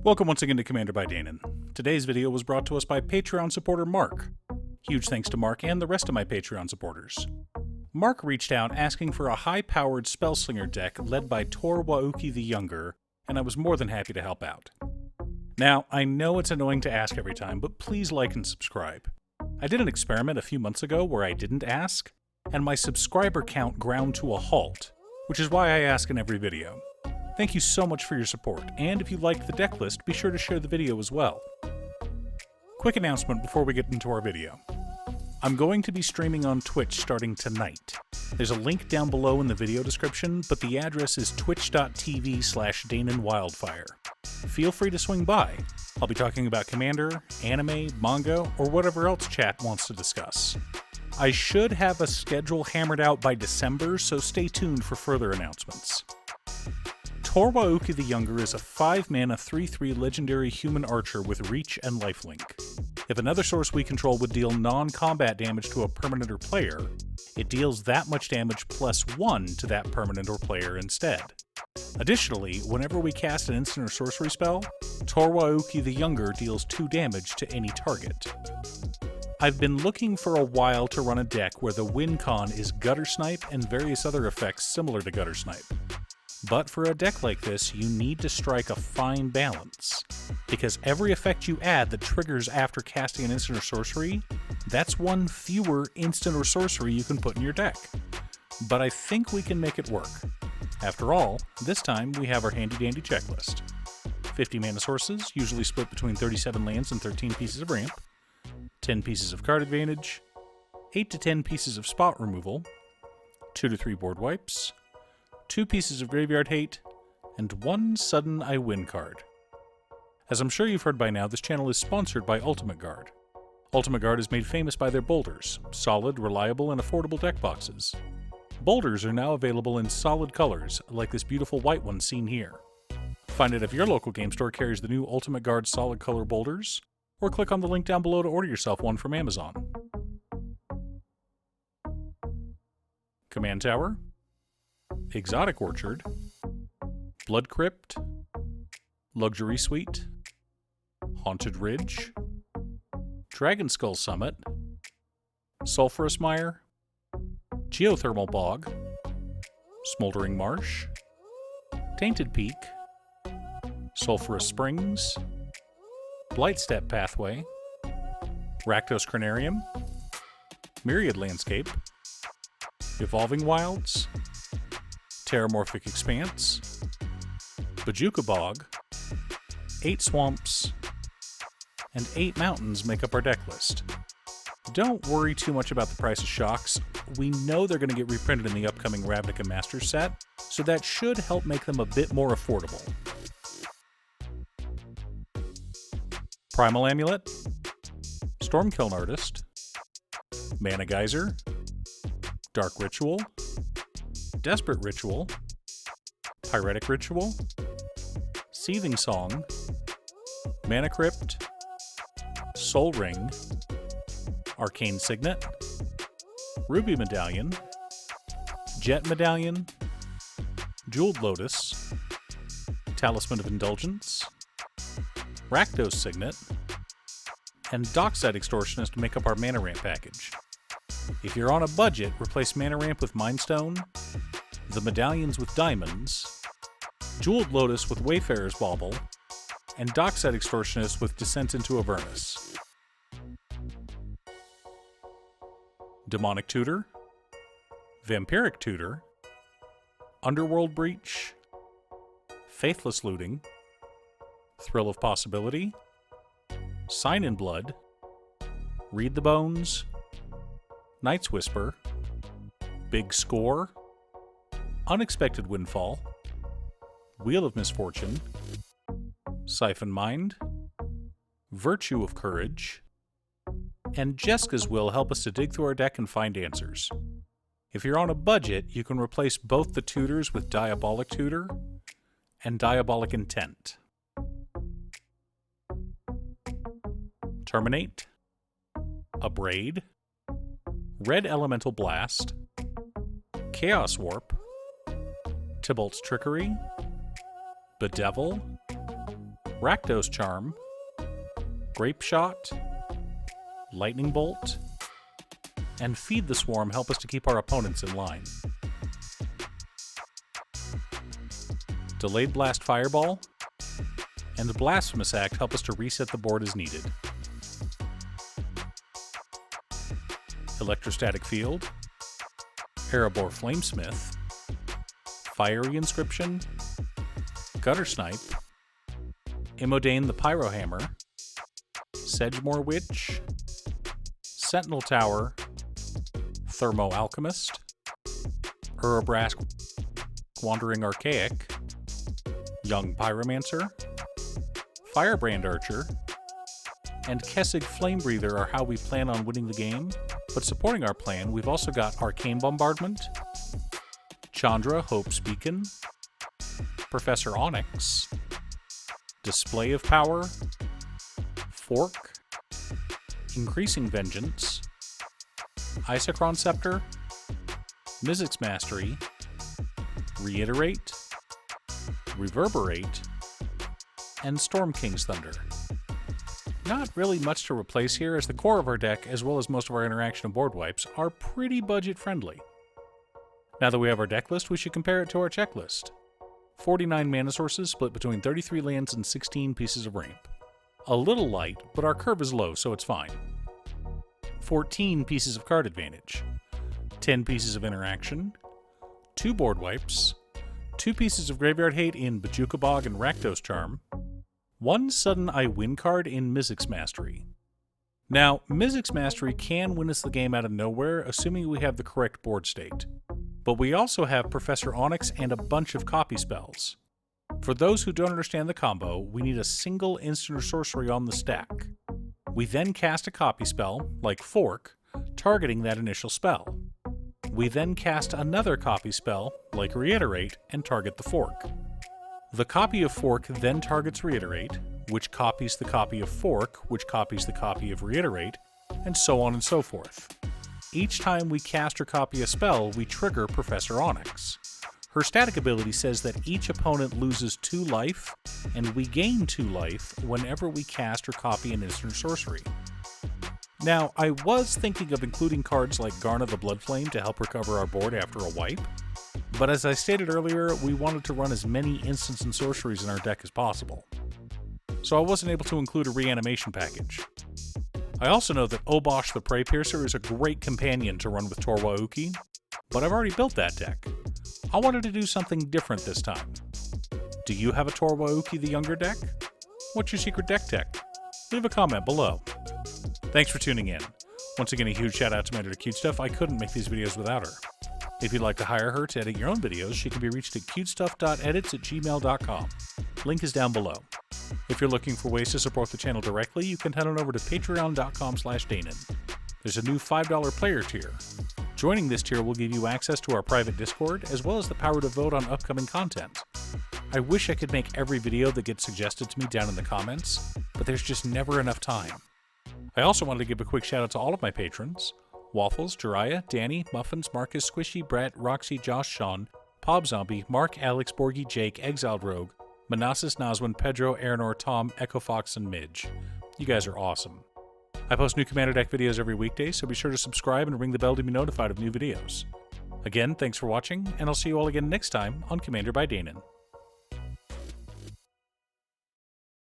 Welcome once again to Commander by Danon. Today's video was brought to us by Patreon supporter Mark. Huge thanks to Mark and the rest of my Patreon supporters. Mark reached out asking for a high-powered Spellslinger deck led by Wauki the Younger, and I was more than happy to help out. Now, I know it's annoying to ask every time, but please like and subscribe. I did an experiment a few months ago where I didn't ask, and my subscriber count ground to a halt, which is why I ask in every video. Thank you so much for your support, and if you liked the deck list, be sure to share the video as well. Quick announcement before we get into our video. I'm going to be streaming on Twitch starting tonight. There's a link down below in the video description, but the address is twitch.tv/DanonWildfire. Feel free to swing by. I'll be talking about Commander, anime, manga, or whatever else chat wants to discuss. I should have a schedule hammered out by December, so stay tuned for further announcements. Wauki the Younger is a 5-mana 3/3 legendary human archer with reach and lifelink. If another source we control would deal non-combat damage to a permanent or player, it deals that much damage +1 to that permanent or player instead. Additionally, whenever we cast an instant or sorcery spell, Wauki the Younger deals 2 damage to any target. I've been looking for a while to run a deck where the win con is Gutter Snipe and various other effects similar to Gutter Snipe. But for a deck like this, you need to strike a fine balance, because every effect you add that triggers after casting an instant or sorcery, that's one fewer instant or sorcery you can put in your deck. But I think we can make it work. After all, this time we have our handy-dandy checklist. 50 mana sources, usually split between 37 lands and 13 pieces of ramp, 10 pieces of card advantage, 8 to 10 pieces of spot removal, 2 to 3 board wipes, 2 pieces of graveyard hate, and 1 sudden I win card. As I'm sure you've heard by now, this channel is sponsored by Ultimate Guard. Ultimate Guard is made famous by their boulders, solid, reliable, and affordable deck boxes. Boulders are now available in solid colors, like this beautiful white one seen here. Find out if your local game store carries the new Ultimate Guard solid color boulders, or click on the link down below to order yourself one from Amazon. Command Tower, Exotic Orchard, Blood Crypt, Luxury Suite, Haunted Ridge, Dragon Skull Summit, Sulphurous Mire, Geothermal Bog, Smoldering Marsh, Tainted Peak, Sulphurous Springs, Blightstep Pathway, Rakdos Cranarium, Myriad Landscape, Evolving Wilds, Terramorphic Expanse, Bajuka Bog, 8 Swamps, and 8 Mountains make up our deck list. Don't worry too much about the price of shocks. We know they're going to get reprinted in the upcoming Ravnica Masters set, so that should help make them a bit more affordable. Primal Amulet, Stormkiln Artist, Mana Geyser, Dark Ritual, Desperate Ritual, Pyretic Ritual, Seething Song, Mana Crypt, Soul Ring, Arcane Signet, Ruby Medallion, Jet Medallion, Jeweled Lotus, Talisman of Indulgence, Rakdos Signet, and Dockside Extortionist make up our Mana Ramp package. If you're on a budget, replace Mana Ramp with Mind Stone, the Medallions with Diamonds, Jeweled Lotus with Wayfarer's Bauble, and Dockside Extortionist with Descent into Avernus. Demonic Tutor, Vampiric Tutor, Underworld Breach, Faithless Looting, Thrill of Possibility, Sign in Blood, Read the Bones, Night's Whisper, Big Score, Unexpected Windfall, Wheel of Misfortune, Siphon Mind, Virtue of Courage, and Jeska's Will help us to dig through our deck and find answers. If you're on a budget, you can replace both the tutors with Diabolic Tutor and Diabolic Intent. Terminate, Abrade, Red Elemental Blast, Chaos Warp, Tybalt's Trickery, Bedevil, Rakdos Charm, Grape Shot, Lightning Bolt, and Feed the Swarm help us to keep our opponents in line. Delayed Blast Fireball and Blasphemous Act help us to reset the board as needed. Electrostatic Field, Erebor Flamesmith, Fiery Inscription, Gutter Snipe, Immodane the Pyrohammer, Sedgemoor Witch, Sentinel Tower, Thermo Alchemist, Urabrask Wandering Archaic, Young Pyromancer, Firebrand Archer, and Kessig Flamebreather are how we plan on winning the game, but supporting our plan, we've also got Arcane Bombardment, Chandra Hope's Beacon, Professor Onyx, Display of Power, Fork, Increasing Vengeance, Isochron Scepter, Mizzix Mastery, Reiterate, Reverberate, and Storm King's Thunder. Not really much to replace here, as the core of our deck, as well as most of our interaction and board wipes, are pretty budget-friendly. Now that we have our deck list, we should compare it to our checklist. 49 mana sources split between 33 lands and 16 pieces of ramp. A little light, but our curve is low, so it's fine. 14 pieces of card advantage. 10 pieces of interaction. 2 board wipes. 2 pieces of graveyard hate in Bajuka Bog and Rakdos Charm. 1 sudden I win card in Mizzix Mastery. Now, Mizzix Mastery can win us the game out of nowhere, assuming we have the correct board state. But we also have Professor Onyx and a bunch of copy spells. For those who don't understand the combo, we need a single instant or sorcery on the stack. We then cast a copy spell, like Fork, targeting that initial spell. We then cast another copy spell, like Reiterate, and target the Fork. The copy of Fork then targets Reiterate, which copies the copy of Fork, which copies the copy of Reiterate, and so on and so forth. Each time we cast or copy a spell, we trigger Professor Onyx. Her static ability says that each opponent loses 2 life, and we gain 2 life whenever we cast or copy an instant sorcery. Now, I was thinking of including cards like Garna the Bloodflame to help recover our board after a wipe, but as I stated earlier, we wanted to run as many instants and sorceries in our deck as possible. So I wasn't able to include a reanimation package. I also know that Obosh the Prey Piercer is a great companion to run with Tor Wauki, but I've already built that deck. I wanted to do something different this time. Do you have a Tor Wauki the Younger deck? What's your secret deck tech? Leave a comment below. Thanks for tuning in. Once again, a huge shout out to my editor Cutestuff. I couldn't make these videos without her. If you'd like to hire her to edit your own videos, she can be reached at cutestuff.edits@gmail.com. Link is down below. If you're looking for ways to support the channel directly, you can head on over to patreon.com/Danon. There's a new $5 player tier. Joining this tier will give you access to our private Discord, as well as the power to vote on upcoming content. I wish I could make every video that gets suggested to me down in the comments, but there's just never enough time. I also wanted to give a quick shout out to all of my patrons: Waffles, Jiraiya, Danny, Muffins, Marcus, Squishy, Brett, Roxy, Josh, Sean, Pob Zombie, Mark, Alex, Borgie, Jake, Exiled Rogue, Manassas, Nazwin, Pedro, Aranor, Tom, Echo Fox, and Midge. You guys are awesome. I post new Commander Deck videos every weekday, so be sure to subscribe and ring the bell to be notified of new videos. Again, thanks for watching, and I'll see you all again next time on Commander by Danon.